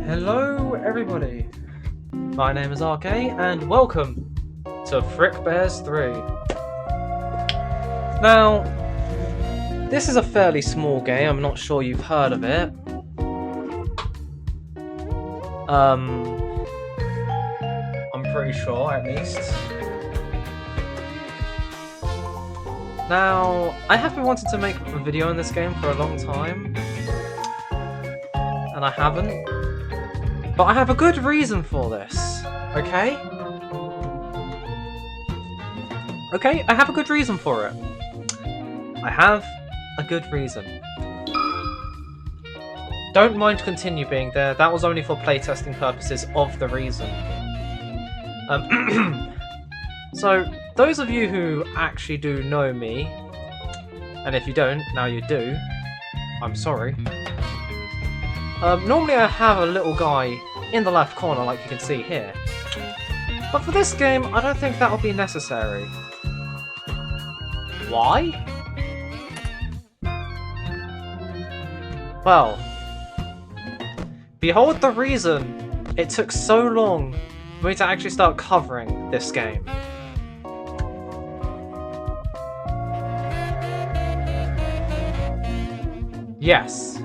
Hello everybody, my name is RK and welcome to Frickbear's 3. Now, this is a fairly small game, I'm not sure you've heard of it. I'm pretty sure at least. Now, I have been wanting to make a video on this game for a long time, and I haven't. But I have a good reason for this, okay? Okay, I have a good reason for it. I have a good reason. Don't mind continue being there, that was only for playtesting purposes of the reason. So, those of you who actually do know me, and if you don't, now you do, I'm sorry. Normally I have a little guy in the left corner like you can see here. But for this game, I don't think that'll be necessary. Why? Well, behold the reason it took so long for me to actually start covering this game. Yes,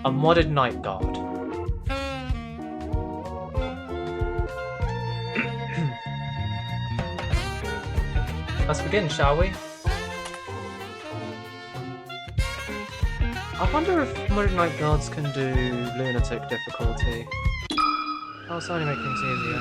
a modded night guard. Let's begin, shall we? I wonder if modded night guards can do lunatic difficulty. That'll certainly make things easier.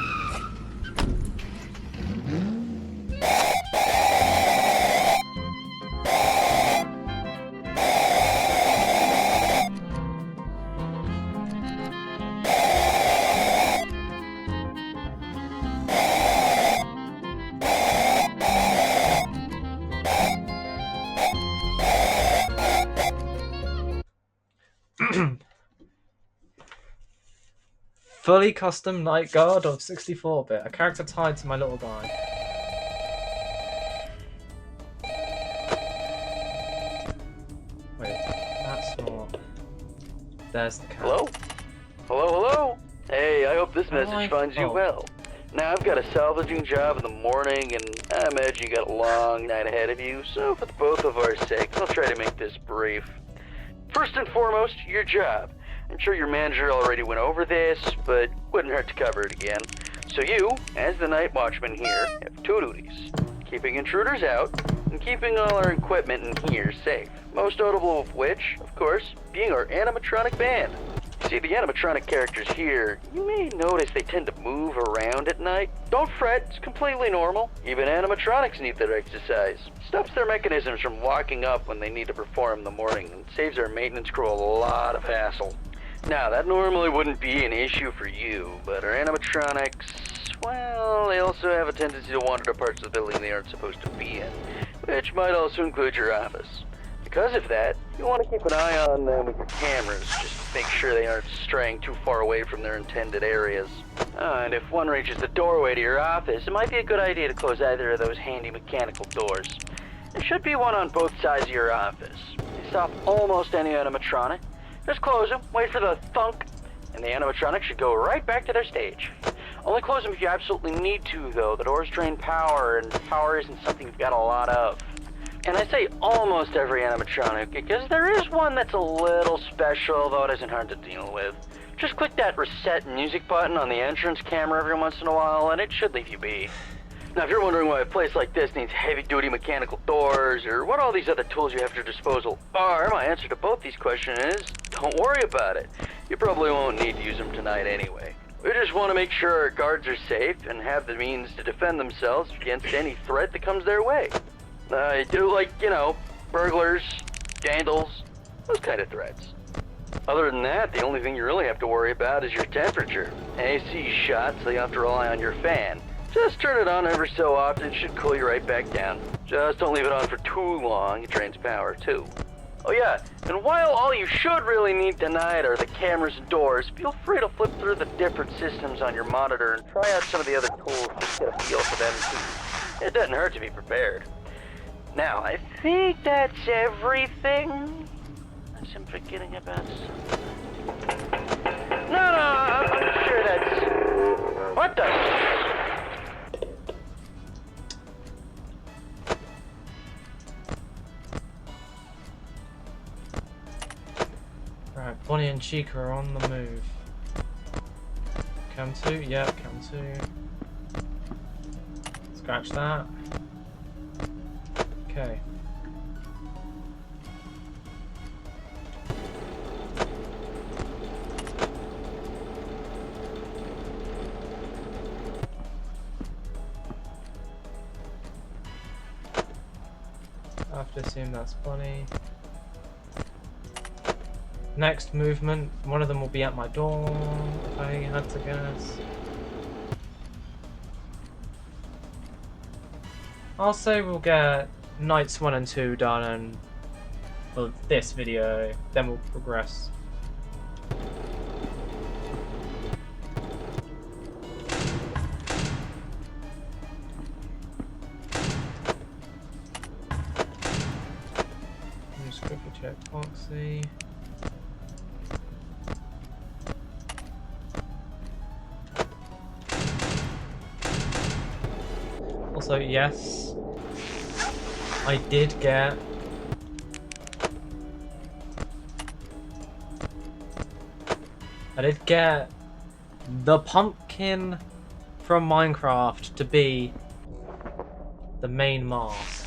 Fully custom night guard of 64-bit, a character tied to my little guy. Wait, that's not... There's the cat. Hello? Hello, hello? Hey, I hope this message finds you well. Now, I've got a salvaging job in the morning, and I imagine you got a long night ahead of you, so for the both of our sakes, I'll try to make this brief. First and foremost, your job. I'm sure your manager already went over this, but wouldn't hurt to cover it again. So you, as the night watchman here, have two duties. Keeping intruders out, and keeping all our equipment in here safe. Most notable of which, of course, being our animatronic band. See, the animatronic characters here, you may notice they tend to move around at night. Don't fret, it's completely normal. Even animatronics need their exercise. Stops their mechanisms from locking up when they need to perform in the morning, and saves our maintenance crew a lot of hassle. Now, that normally wouldn't be an issue for you, but our animatronics, well, they also have a tendency to wander to parts of the building they aren't supposed to be in, which might also include your office. Because of that, you want to keep an eye on them with your cameras, just to make sure they aren't straying too far away from their intended areas. And if one reaches the doorway to your office, it might be a good idea to close either of those handy mechanical doors. There should be one on both sides of your office. You stop almost any animatronic, just close them, wait for the thunk, and the animatronic should go right back to their stage. Only close them if you absolutely need to, though. The doors drain power, and power isn't something you've got a lot of. And I say almost every animatronic, because there is one that's a little special, though it isn't hard to deal with. Just click that reset music button on the entrance camera every once in a while, and it should leave you be. Now, if you're wondering why a place like this needs heavy-duty mechanical doors, or what all these other tools you have at your disposal are, my answer to both these questions is, don't worry about it. You probably won't need to use them tonight anyway. We just want to make sure our guards are safe and have the means to defend themselves against any threat that comes their way. Like, you know, burglars, vandals, those kind of threats. Other than that, the only thing you really have to worry about is your temperature. AC's shot, so you have to rely on your fan. Just turn it on every so often, it should cool you right back down. Just don't leave it on for too long, it drains power too. Oh yeah, and while all you should really need tonight are the cameras and doors, feel free to flip through the different systems on your monitor and try out some of the other tools just to get a feel for them too. It doesn't hurt to be prepared. Now, I think that's everything. I'm forgetting about something. No, I'm sure that's... What the... Right, Bonnie and Chica are on the move. Cam 2? Yep, Cam 2. Scratch that. Okay. I have to assume that's Bonnie. Next movement, one of them will be at my door, if I had to guess. I'll say we'll get nights 1 and 2 done and well, this video, then we'll progress. Just quickly check Foxy. Also, yes, I did get the pumpkin from Minecraft to be the main mask.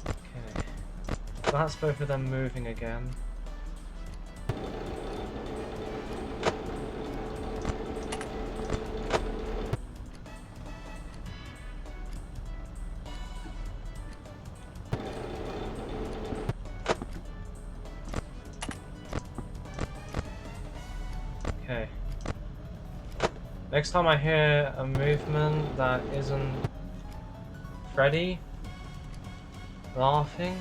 Okay, so that's both of them moving again. Okay. Next time I hear a movement that isn't Freddy laughing,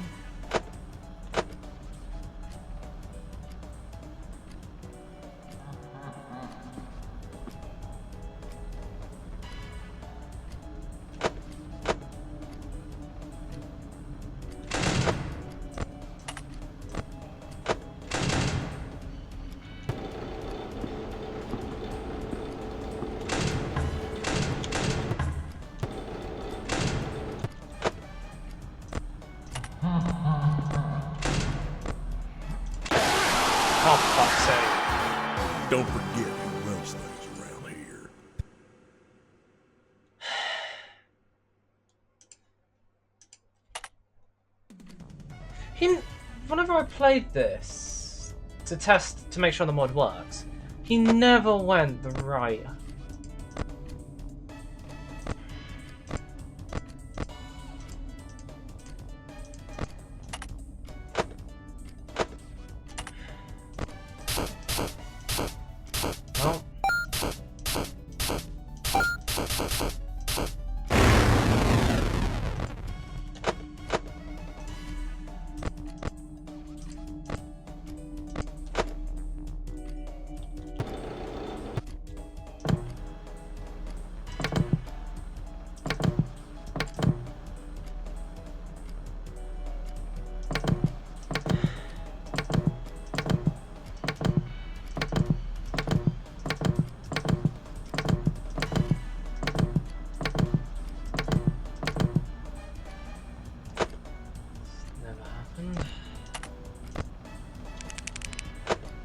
oh fuck's sake. Don't forget who runs things around here. Whenever I played this to test to make sure the mod works, he never went the right. Well.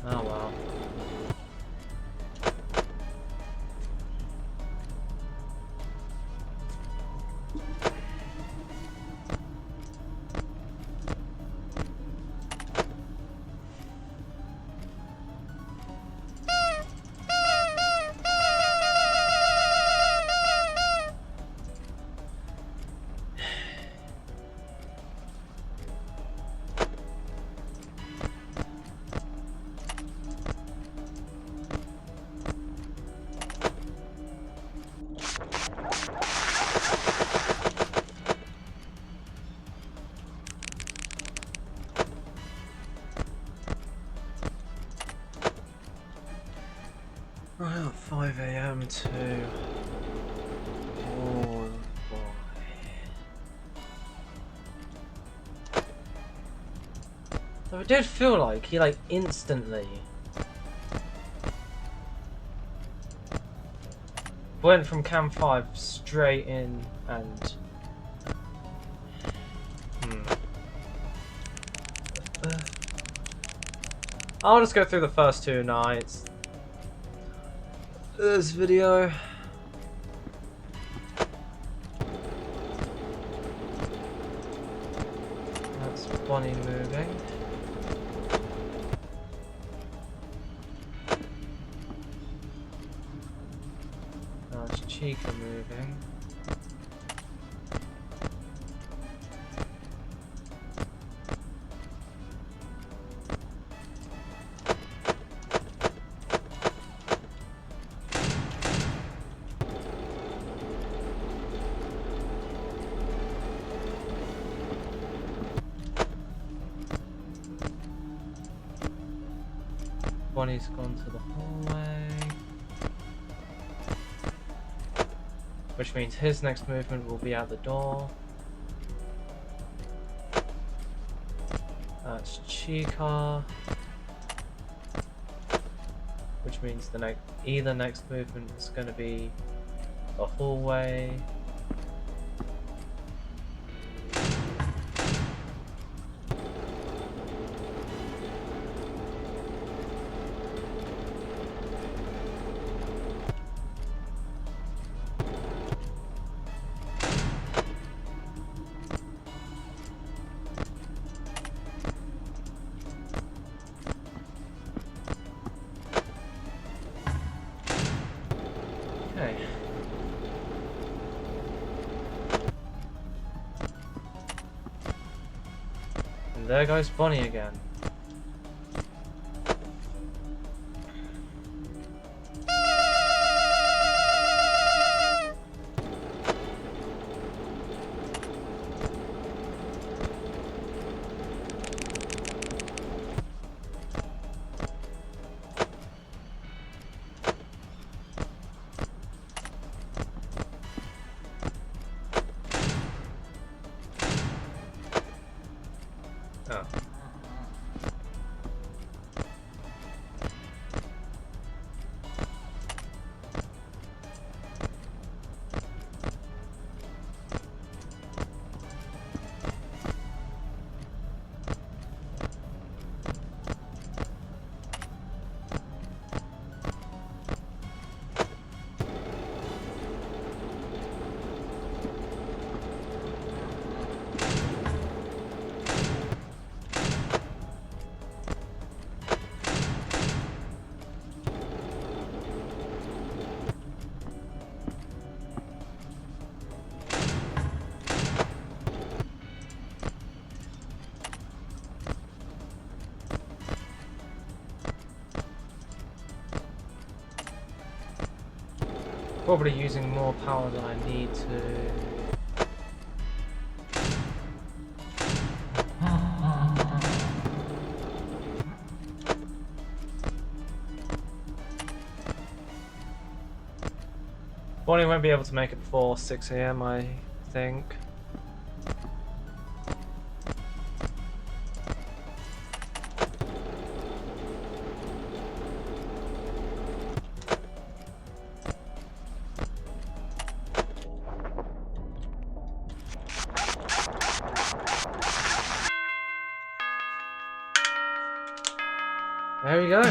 Oh well. Right, 5 AM to... Oh boy. Though it did feel like he like instantly went from cam 5 straight in and I'll just go through the first 2 nights. This video. That's Bonnie moving. That's Chica moving. Bonnie's gone to the hallway, which means his next movement will be out the door. That's Chica, which means the next movement is going to be the hallway. Okay. And there goes Bonnie again. Oh. Probably using more power than I need to. Bonnie won't be able to make it before 6 AM, I think. There we go.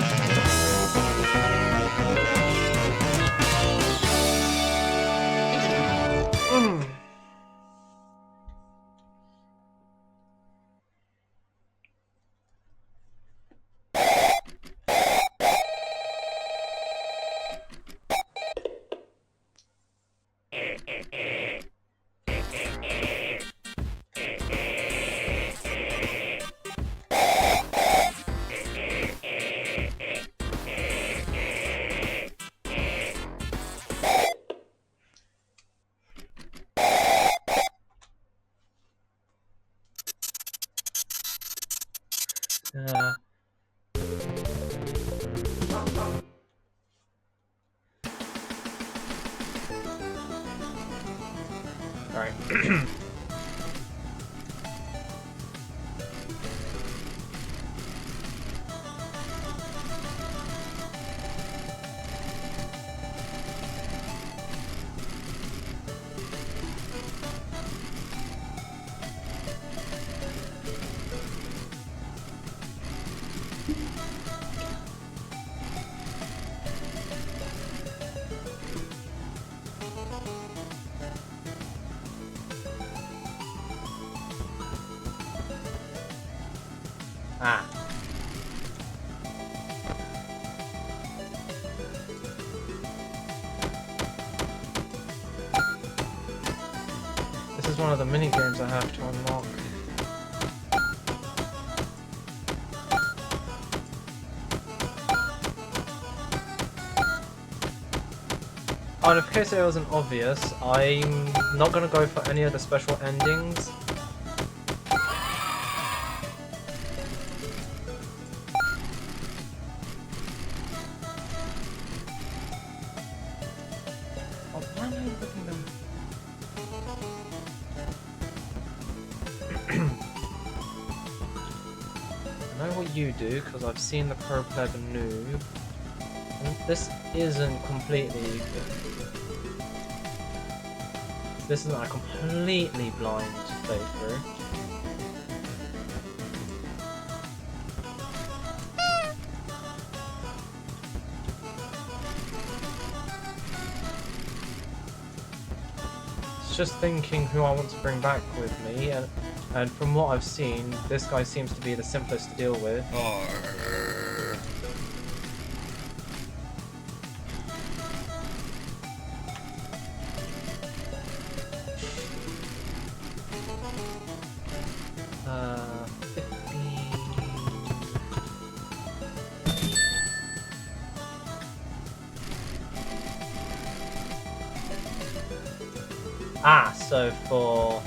Right. Ah. This is one of the mini games I have to unlock. Oh, and in case it wasn't obvious, I'm not going to go for any of the special endings. Oh, why am I looking them? I know what you do, because I've seen the Pro Pleb noob. And this isn't completely... This isn't a completely blind playthrough. It's just thinking who I want to bring back with me, and from what I've seen, this guy seems to be the simplest to deal with. Ah, so for...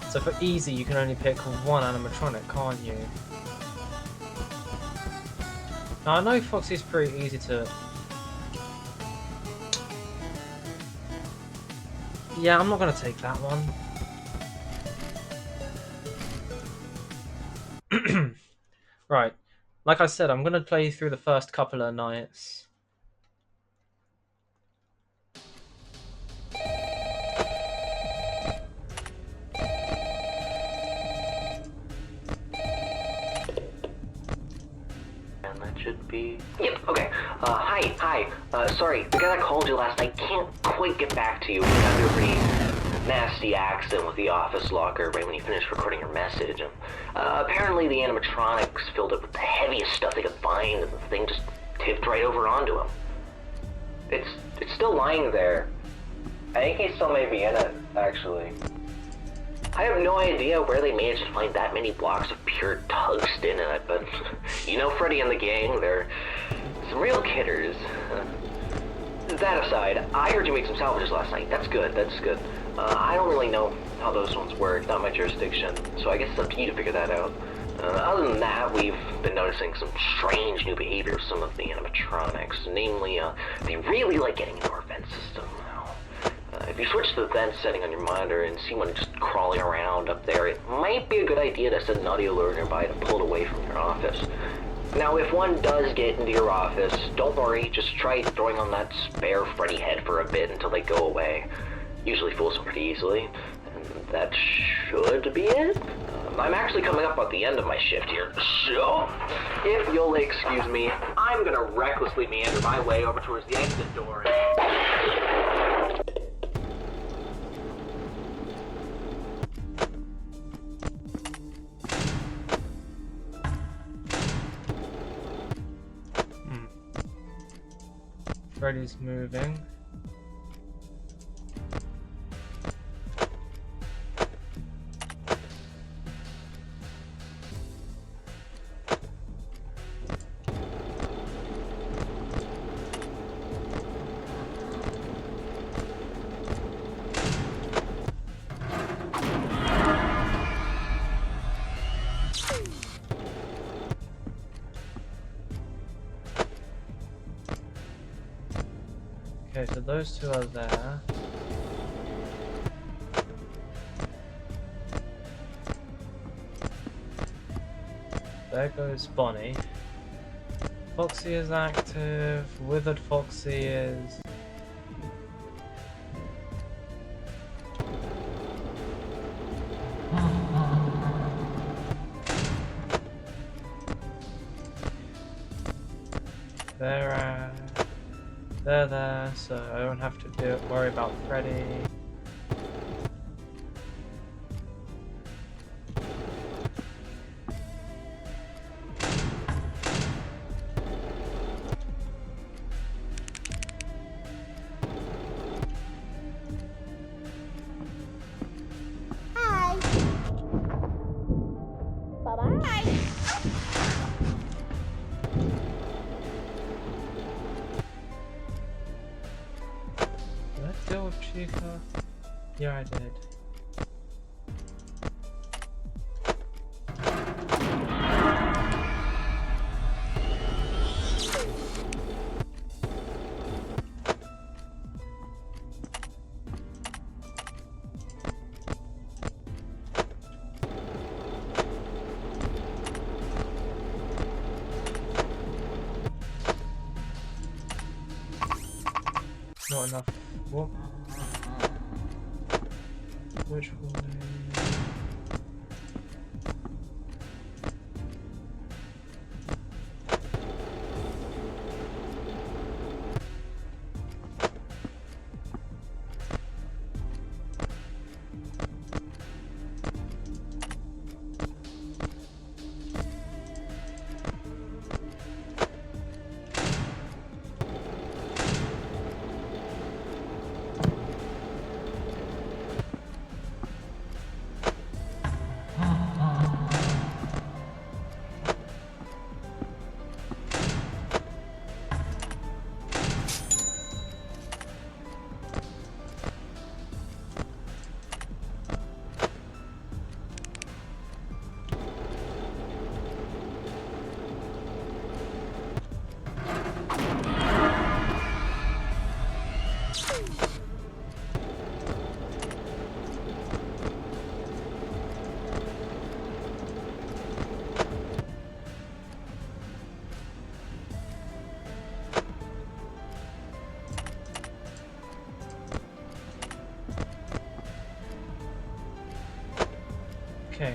So for easy, you can only pick one animatronic, can't you? Now, I know Foxy's pretty easy to... Yeah, I'm not going to take that one. Right. Like I said, I'm going to play through the first couple of nights. And that should be... Yep, okay. Hi. Sorry, the guy that called you last night can't quite get back to you. We got into a pretty nasty accident with the office locker right when you finished recording your message. And, apparently the animatronics filled it with the heaviest stuff they could find, and the thing just tipped right over onto him. It's still lying there. I think he still may be in it, actually. I have no idea where they managed to find that many blocks of pure tungsten in it, but you know Freddy and the gang, they're some real kidders. That aside, I heard you make some salvages last night. That's good. I don't really know how those ones work, not my jurisdiction, so I guess it's up to you to figure that out. Other than that, we've been noticing some strange new behavior of some of the animatronics. Namely, they really like getting into our vent system. If you switch to the vent setting on your monitor and see one just crawling around up there, it might be a good idea to set an audio alert nearby to pull it away from your office. Now, if one does get into your office, don't worry, just try throwing on that spare Freddy head for a bit until they go away. Usually fools them pretty easily. And that should be it. I'm actually coming up at the end of my shift here, so if you'll excuse me, I'm gonna recklessly meander my way over towards the exit door. Freddy's moving. Okay, so those two are there. There goes Bonnie. Foxy is active. Withered Foxy is... They're there, so I don't have to worry about Freddy. Did I deal with Chica? Yeah, I did. Not enough. What? Which one? Okay.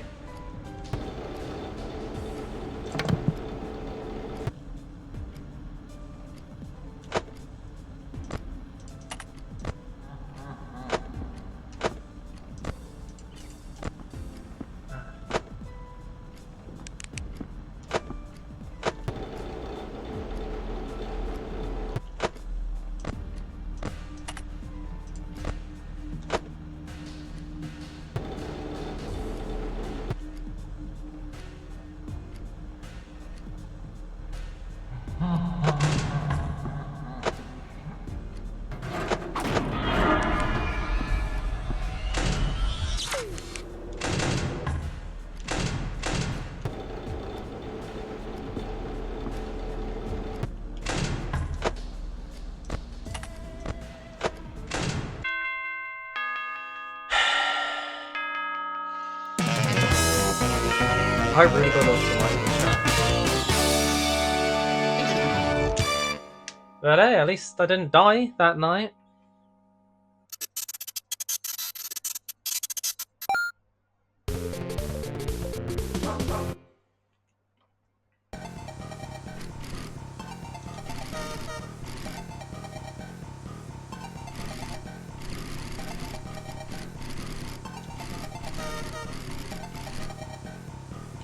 I really got off to my shot. But hey, at least I didn't die that night.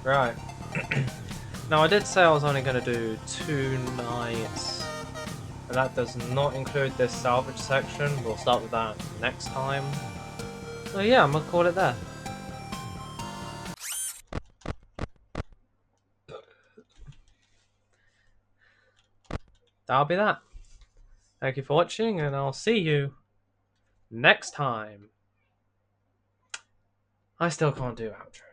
Right. Now I did say I was only going to do 2 nights. And that does not include this salvage section. We'll start with that next time. So yeah, I'm going to call it there. That'll be that. Thank you for watching, and I'll see you next time. I still can't do outro.